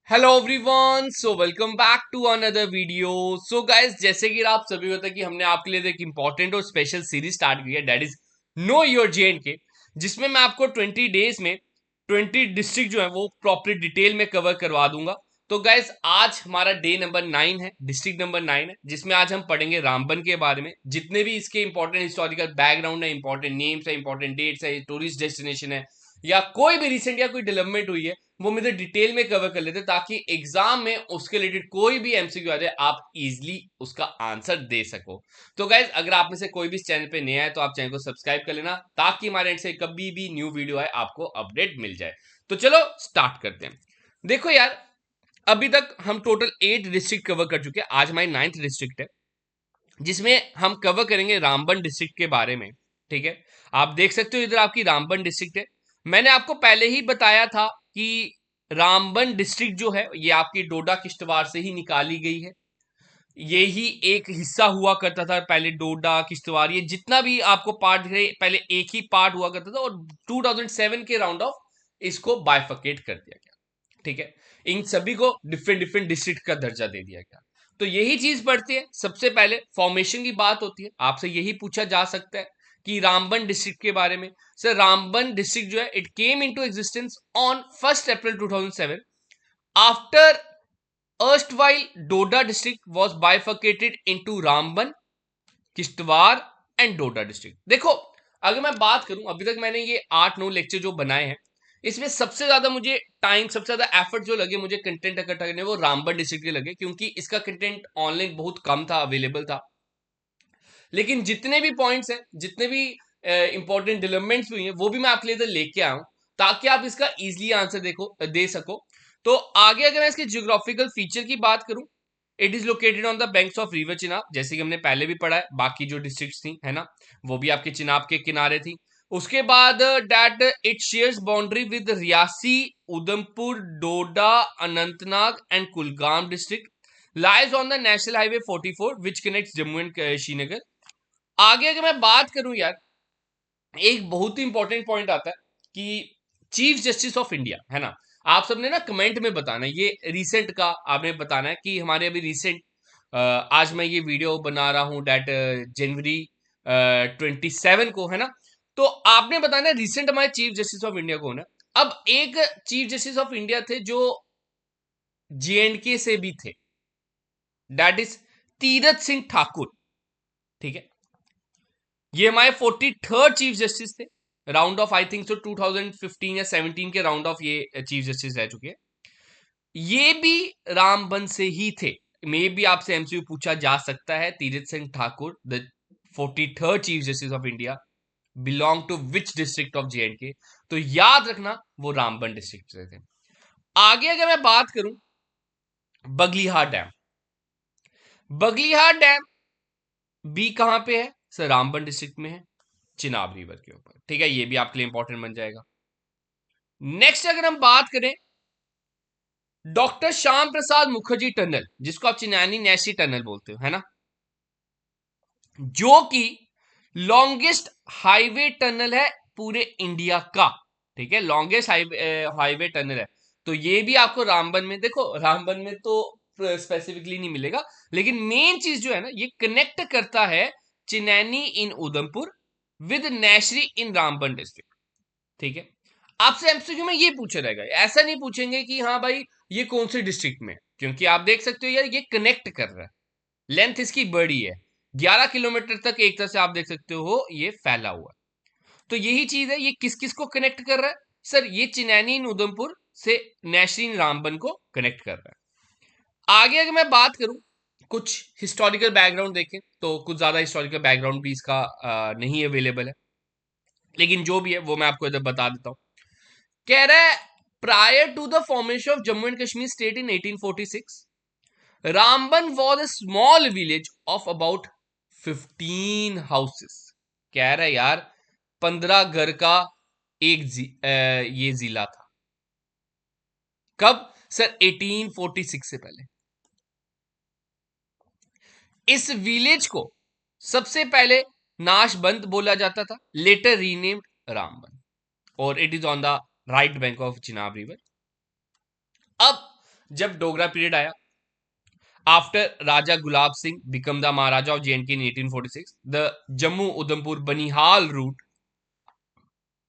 Hello everyone, so welcome back to another video. So guys, जैसे कि आप सभी को पता है कि हमने आपके लिए एक इंपॉर्टेंट और स्पेशल सीरीज स्टार्ट की है, that is know your J, जिसमें मैं आपको 20 डेज में 20 डिस्ट्रिक्ट जो है वो प्रॉपर डिटेल में कवर करवा दूंगा। तो गाइस, आज हमारा डे नंबर 9 है, डिस्ट्रिक्ट नंबर 9 है, जिसमें आज हम पढ़ेंगे रामबन के बारे में। जितने भी इसके इंपॉर्टेंट हिस्टोरिकल बैकग्राउंड है, इंपॉर्टेंट नेम्स है, इंपॉर्टेंट डेट्स है, टूरिस्ट डेस्टिनेशन है, या कोई भी रिसेंट या कोई डेवलपमेंट हुई है, वो मुझे डिटेल में कवर कर लेते, ताकि एग्जाम में उसके रिलेटेड कोई भी एमसीक्यू आ जाए आप इजीली उसका आंसर दे सको। तो गाइज, अगर आप में से कोई भी इस चैनल पे नया है तो आप चैनल को सब्सक्राइब कर लेना, ताकि हमारे एंड से कभी भी न्यू वीडियो आए आपको अपडेट मिल जाए। तो चलो स्टार्ट करते हैं। देखो यार, अभी तक हम टोटल 8 डिस्ट्रिक्ट कवर कर चुके हैं। आज हमारी 9th डिस्ट्रिक्ट है, जिसमें हम कवर करेंगे रामबन डिस्ट्रिक्ट के बारे में। ठीक है, आप देख सकते हो इधर आपकी रामबन डिस्ट्रिक्ट है। मैंने आपको पहले ही बताया था कि रामबन डिस्ट्रिक्ट जो है ये आपकी डोडा किश्तवाड़ से ही निकाली गई है। ये ही एक हिस्सा हुआ करता था पहले, डोडा किश्तवाड़, ये जितना भी आपको पार्ट दिख रहे पहले एक ही पार्ट हुआ करता था, और 2007 के राउंड ऑफ इसको बाइफकेट कर दिया गया। ठीक है, इन सभी को डिफरेंट डिफरेंट डिस्ट्रिक्ट का दर्जा दे दिया गया। तो यही चीज बढ़ती है। सबसे पहले फॉर्मेशन की बात होती है, आपसे यही पूछा जा सकता है कि रामबन डिस्ट्रिक्ट के बारे में। सर, रामबन डिस्ट्रिक्ट जो है it came into existence on 1 April 2007 after erstwhile Doda district was bifurcated into Ramban, Kishtwar and Doda district. देखो, अगर मैं बात करूं, अभी तक मैंने ये 8-9 लेक्चर जो बनाए हैं, इसमें सबसे ज्यादा मुझे टाइम, सबसे ज्यादा एफर्ट जो लगे मुझे कंटेंट इकट्ठा करने, वो रामबन डिस्ट्रिक्ट के लगे, क्योंकि इसका कंटेंट ऑनलाइन बहुत कम था, अवेलेबल था। लेकिन जितने भी पॉइंट्स हैं, जितने भी इंपॉर्टेंट डेवलपमेंट्स हुई हैं, वो भी मैं आपके लिए इधर लेके आया हूं, ताकि आप इसका इजिली आंसर दे सको। तो आगे अगर मैं इसके जियोग्राफिकल फीचर की बात करूं, it is located on the banks of river Chenab, जैसे कि हमने पहले भी पढ़ा है। बाकी जो डिस्ट्रिक्ट्स थी, है ना, वो भी आपके चिनाब के किनारे थी। उसके बाद that it shares boundary with Reasi, Udhampur, Doda, Anantnag and Kulgam district, lies on the national highway 44 which connects Jammu and Srinagar. आगे अगर मैं बात करूं यार, एक बहुत ही इंपॉर्टेंट पॉइंट आता है कि चीफ जस्टिस ऑफ इंडिया, है ना, आप सबने ना कमेंट में बताना है, ये रिसेंट का आपने बताना है कि हमारे अभी रिसेंट, आज मैं ये वीडियो बना रहा हूं डेट जनवरी 27 को, है ना। तो आपने बताना है रिसेंट हमारे चीफ जस्टिस ऑफ इंडिया कौन है। अब एक चीफ जस्टिस ऑफ इंडिया थे जो JNK से भी थे, दैट इज तीरथ सिंह ठाकुर। ठीक है, ये हमारे 43rd चीफ जस्टिस थे। Round of I think so 2015 या 17 के राउंड ऑफ ये चीफ जस्टिस रह चुके हैं। ये भी रामबन से ही थे। मे भी आपसे एमसीयू पूछा जा सकता है, Tirath Singh Thakur the 43rd chief justice of India belong to which district of JNK। तो याद रखना वो रामबन डिस्ट्रिक्ट से थे। आगे अगर मैं बात करूं, बगलीहार डैम, बगलीहार डैम भी कहां पे है सर? रामबन डिस्ट्रिक्ट में है, चिनाब रिवर के ऊपर। ठीक है, ये भी आपके लिए इंपॉर्टेंट बन जाएगा। नेक्स्ट अगर हम बात करें, डॉक्टर श्याम प्रसाद मुखर्जी टनल, जिसको आप चिन्यानी नेशी टनल बोलते हो, है ना, जो कि लॉन्गेस्ट हाईवे टनल है पूरे इंडिया का। ठीक है, लॉन्गेस्ट हाईवे टनल है। तो ये भी आपको रामबन में, देखो रामबन में तो स्पेसिफिकली नहीं मिलेगा, लेकिन मेन चीज जो है ना, ये कनेक्ट करता है Chenani in Udhampur with Nashri in Ramban district. ठीक है, आपसे एमसीक्यू में ये पूछा जाएगा, ऐसा नहीं पूछेंगे कि हाँ भाई ये कौन से डिस्ट्रिक्ट में, क्योंकि आप देख सकते हो यार ये कनेक्ट कर रहा है, लेंथ इसकी बड़ी है, 11 किलोमीटर तक एक तरह से आप देख सकते हो ये फैला हुआ है। तो यही चीज है, ये किस किस को कनेक्ट कर रहा है सर? ये चिनैनी इन उधमपुर से नेशरी रामबन को कनेक्ट कर रहा है। आगे अगर मैं बात करूं, कुछ हिस्टोरिकल बैकग्राउंड देखें, तो कुछ ज्यादा हिस्टोरिकल बैकग्राउंड भी इसका नहीं अवेलेबल है, लेकिन जो भी है वो मैं आपको इधर बता देता हूं। कह रहा है, prior to the formation of Jammu and Kashmir state in 1846, Ramban was a small village of about 15 houses. कह रहा है यार 15 घर का एक ये जिला था। कब सर? 1846 से पहले। इस विलेज को सबसे पहले नाशबंद बोला जाता था, लेटर रीनेम्ड रामबन, और it is on the right bank of Chenab river. अब जब डोगरा पीरियड आया, after raja Gulab Singh become the maharaja of J and K in 1846, the Jammu Udhampur Banihal route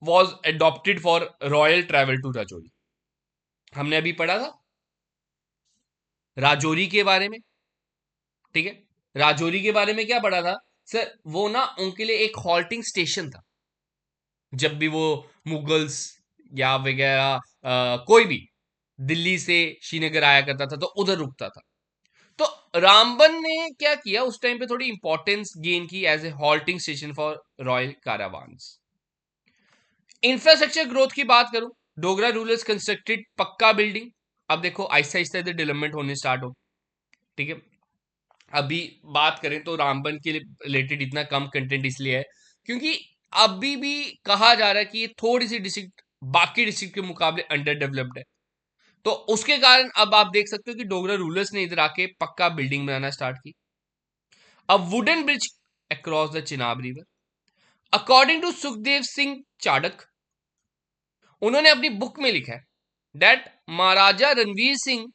was adopted for royal travel to Rajouri. हमने अभी पढ़ा था राजौरी के बारे में, ठीक है। राजौरी के बारे में क्या पढ़ा था सर, वो ना उनके लिए एक हॉल्टिंग स्टेशन था। जब भी वो मुगल्स या वगैरह कोई भी दिल्ली से श्रीनगर आया करता था तो उधर रुकता था। तो रामबन ने क्या किया उस टाइम पे, थोड़ी इंपॉर्टेंस गेन की as a halting station for royal caravans. Infrastructure growth की बात करूं, Dogra rulers constructed pucca building. अब देखो आहिस्ता आहिस्ता इधर डेवलपमेंट होने स्टार्ट हो, ठीक है। अभी बात करें तो रामबन के रिलेटेड इतना कम कंटेंट इसलिए है क्योंकि अभी भी कहा जा रहा है कि ये थोड़ी सी डिस्ट्रिक्ट बाकी डिस्ट्रिक्ट के मुकाबले अंडर डेवलप्ड है। तो उसके कारण अब आप देख सकते हो कि डोगरा रूलर्स ने इधर आके पक्का बिल्डिंग बनाना स्टार्ट की। अब wooden bridge across the Chenab river, according to Sukhdev Singh Chadak, उन्होंने अपनी बुक में लिखा है that maharaja Ranbir Singh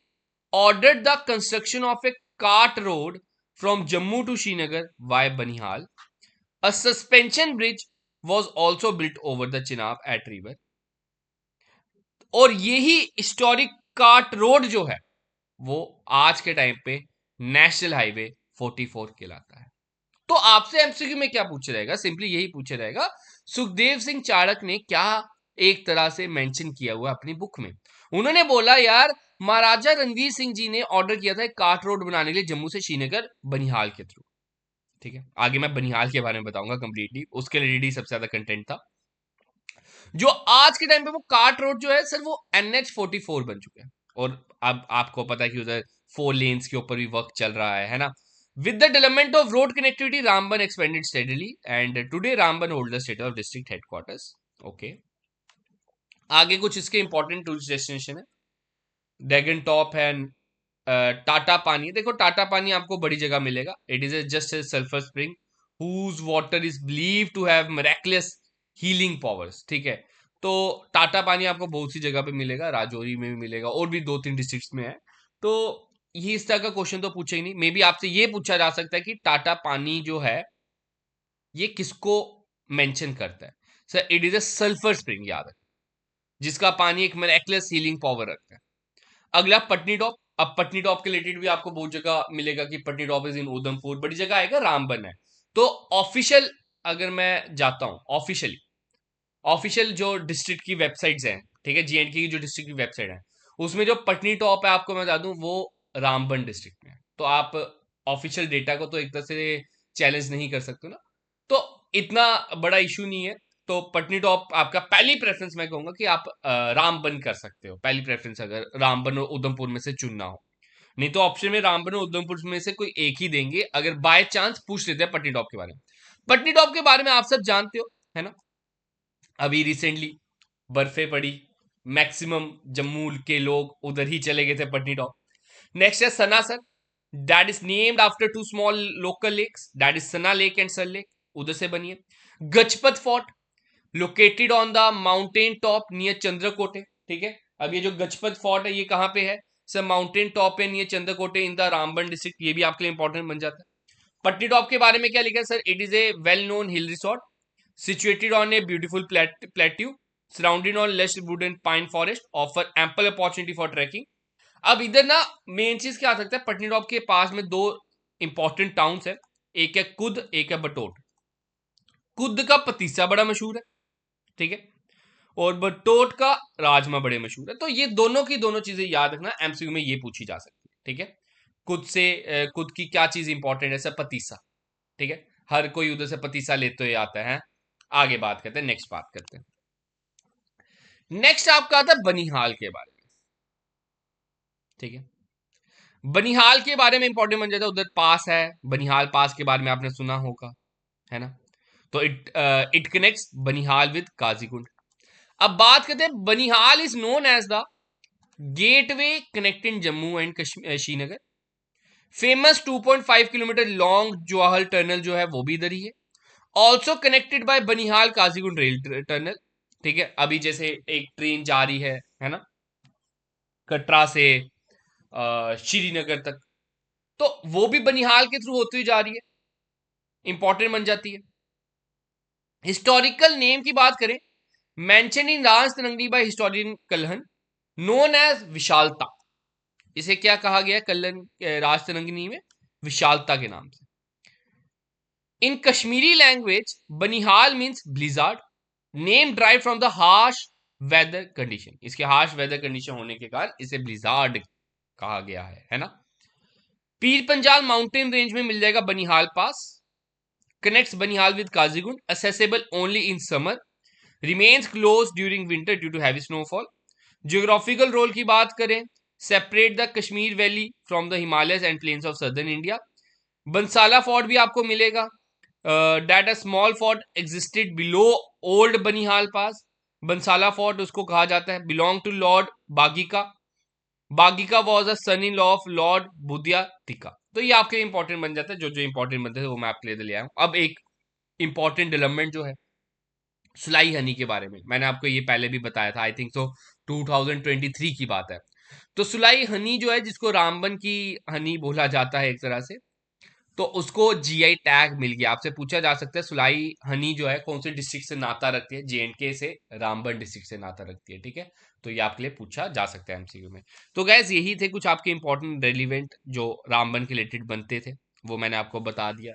ordered the construction of a cart road from Jammu to Srinagar via Banihal. A suspension bridge was also built over the Chenab at river. और यही historic cart road जो है वो आज के टाइम पे नेशनल हाईवे 44 कहलाता है। तो आपसे एमसीक्यू में क्या पूछा जाएगा, सिंपली यही पूछा जाएगा सुखदेव सिंह चाड़क ने क्या एक तरह से मेंशन किया हुआ अपनी बुक में। उन्होंने बोला यार महाराजा रणवीर सिंह जी ने ऑर्डर किया था एक कार्ट रोड बनाने के लिए जम्मू से श्रीनगर बनिहाल के थ्रू, ठीक है। आगे मैं बनिहाल के बारे में बताऊंगा कंप्लीटली, उसके लिए सबसे ज्यादा कंटेंट था। जो आज के टाइम पे वो कार्ट रोड जो है सर वो NH44 बन चुका है, और अब आपको पता है कि उधर 4 लेन्स के ऊपर भी वर्क चल रहा है ना। With the development of road connectivity, Ramban expanded steadily, and today Ramban holds the state of district headquarters. Okay. आगे कुछ इसके इंपॉर्टेंट टूरिस्ट डेस्टिनेशन है, डैगन टॉप है, टाटा पानी। देखो टाटा पानी आपको बड़ी जगह मिलेगा। It is just a sulphur spring whose water is believe to have miraculous healing powers, ठीक है। तो टाटा पानी आपको बहुत सी जगह पे मिलेगा, राजौरी में भी मिलेगा और भी 2-3 डिस्ट्रिक्ट्स में है। तो ये इस तरह का क्वेश्चन तो पूछा ही नहीं। मे बी आपसे ये पूछा जा सकता है कि टाटा पानी जो है ये किसको मेंशन करता है। Sir it is a sulphur spring, याद है, जिसका पानी एक मिरेक्युलस हीलिंग पावर रखता है। अगला पटनी टॉप। अब पटनी टॉप के रिलेटेड भी आपको बहुत जगह मिलेगा कि Patni top is in Udhampur, बड़ी जगह आएगा रामबन है। तो ऑफिशियल अगर मैं जाता हूं, ऑफिशियल जो डिस्ट्रिक्ट की वेबसाइट्स हैं, ठीक है, जीएंडके की जो डिस्ट्रिक्ट की वेबसाइट है उसमें जो पटनी टॉप है आपको मैं बता दूं वो रामबन डिस्ट्रिक्ट में है। तो आप ऑफिशियल डेटा को तो एक तरह से चैलेंज नहीं कर सकते ना, तो इतना बड़ा इशू नहीं है। तो पटनी टॉप आपका पहली प्रेफरेंस मैं कहूंगा कि आप रामबन कर सकते हो, पहली प्रेफरेंस अगर रामबन और उधमपुर में से चुनना हो। नहीं तो ऑप्शन में रामबन और उधमपुर में से कोई एक ही देंगे अगर बाय चांस पूछ लेते हैं पटनी टॉप के बारे में। पटनी टॉप के बारे में आप सब जानते हो, है ना। अभी रिसेंटली बर्फे पड़ी, मैक्सिमम जम्मू के लोग उधर ही चले गए थे पटनी टॉप। नेक्स्ट है Sanasar, that is named after 2 small local lakes, that is Sana lake and Sal lake, उधर से बनी है। Gajpat fort located on the mountain top near Chandrakote, ठीक है। अब ये जो गजपत फोर्ट है ये कहां पे है सर, माउंटेन टॉप पे near Chandrakote in the Ramban district, ये भी आपके लिए इंपॉर्टेंट बन जाता है। पटनी टॉप के बारे में क्या लिखा है sir, it is a well known hill resort situated on a beautiful plateau surrounded on lush wood and pine forest, offer ample opportunity for trekking। अब इधर ना मेन चीज क्या आ सकता है, पटनी टॉप के पास में 2 इंपॉर्टेंट टाउन्स है, एक है कुद, एक है बटोट। कुद का पतीसा बड़ा मशहूर है, ठीक है, और बटोट का राजमा बड़े मशहूर है। तो ये दोनों की दोनों चीजें याद रखना, एमसीक्यू में ये पूछी जा सकती है, ठीक है। कुद से कुद की क्या चीज इंपॉर्टेंट है सर, पतीसा, ठीक है। हर कोई उधर से पतीसा लेते हुए आता है। आगे बात करते हैं, नेक्स्ट बात करते हैं। नेक्स्ट आपका आता है बनिहाल के बारे में, ठीक है। बनिहाल के बारे में इंपॉर्टेंट बन जाता है, उधर पास है, बनिहाल पास के बारे में आपने सुना होगा, है ना। तो it connects Banihal with Qazigund. अब बात करते हैं, Banihal is known as the gateway connecting Jammu and Srinagar. Famous 2.5 kilometre long Jawahar tunnel जो है वो भी इधर ही है। Also connected by Banihal Qazigund rail tunnel, ठीक है। अभी जैसे एक ट्रेन जा रही है ना, कटरा से श्रीनगर तक, तो वो भी बनिहाल के थ्रू होती हुई जा रही है, इंपॉर्टेंट बन जाती है। हिस्टोरिकल नेम की बात करें, mention in Rajtarangi by historian Kalhana, known as Vishalta. इसे क्या कहा गया कल्हन राजतरंगिनी में? विशालता के नाम से। In Kashmiri language Banihal means blizzard, name derived from the harsh weather condition. इसके हार्श वेदर कंडीशन होने के कारण इसे ब्लिजार्ड कहा गया है ना। पीर पंजाल माउंटेन रेंज में मिल जाएगा Banihal pass, connects Banihal with Qazigund, accessible only in summer, remains closed during winter due to heavy snowfall. Geographical role की बात करें, separate the Kashmir Valley from the Himalayas and plains of southern India. Bansala fort भी आपको मिलेगा, that a small fort existed below old Banihal pass. Bansala fort उसको कहा जाता है, belong to Lord Bagika, Bagika was a son in law of Lord Budia Tika. तो ये आपके लिए इंपॉर्टेंट बन जाता है, जो जो इंपॉर्टेंट बनते थे वो मैं आपके लिए ले आया हूं। अब एक इंपॉर्टेंट डेवलपमेंट जो है सुलाई हनी के बारे में, मैंने आपको ये पहले भी बताया था, आई थिंक सो 2023 की बात है। तो सुलाई हनी जो है, जिसको रामबन की हनी बोला जाता है एक तरह से, तो उसको जीआई टैग मिल गया। आपसे पूछा जा सकता है सुलाई हनी जो है कौन से डिस्ट्रिक्ट से नाता रखती है? जेएंडके से, रामबन डिस्ट्रिक्ट से नाता रखती है, ठीक है। तो ये आपके लिए पूछा जा सकता है एमसीक्यू में। तो गैस यही थे कुछ आपके इंपॉर्टेंट रेलिवेंट जो रामबन के रिलेटेड बनते थे, वो मैंने आपको बता दिया।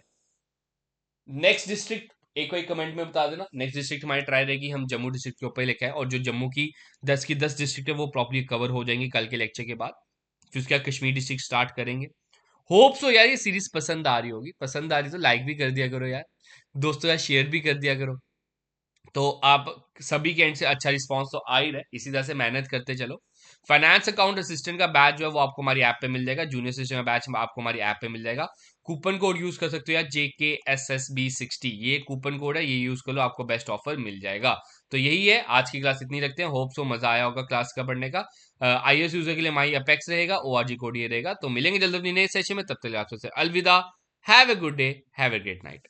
नेक्स्ट डिस्ट्रिक्ट एक कोई कमेंट में बता देना। नेक्स्ट डिस्ट्रिक्ट हमारी ट्राई रहेगी हम जम्मू डिस्ट्रिक्ट के ऊपर ही लेके आए, और जो जम्मू की 10 की 10 डिस्ट्रिक्ट है वो प्रॉपर्ली कवर हो जाएंगी कल के लेक्चर के बाद। फिर उसके बाद कश्मीर डिस्ट्रिक्ट स्टार्ट करेंगे। होप सो यार ये सीरीज पसंद आ रही होगी, पसंद आ रही तो लाइक भी कर दिया करो यार, दोस्तों यार शेयर भी कर दिया करो। तो आप सभी के एंड से अच्छा रिस्पांस तो आ ही रहा है, इसी तरह से मेहनत करते चलो। फाइनेंस अकाउंट असिस्टेंट का बैच जो है वो आपको हमारी ऐप पे मिल जाएगा, जूनियर सिस्टम का बैच आपको हमारी ऐप पे मिल जाएगा। कूपन कोड यूज कर सकते हो यार, JKSSB60, ये कूपन कोड है, ये यूज कर लो, आपको बेस्ट ऑफर मिल जाएगा। तो यही है, आज की क्लास इतनी रखते हैं। होप सो मजा आया होगा क्लास का पढ़ने का। iOS यूजर के लिए माई अपेक्स रहेगा, ORG कोड ये रहेगा। तो मिलेंगे जल्द अपनी नए सेशन में, तब तक आपसे अलविदा। Have a good day, have a great night.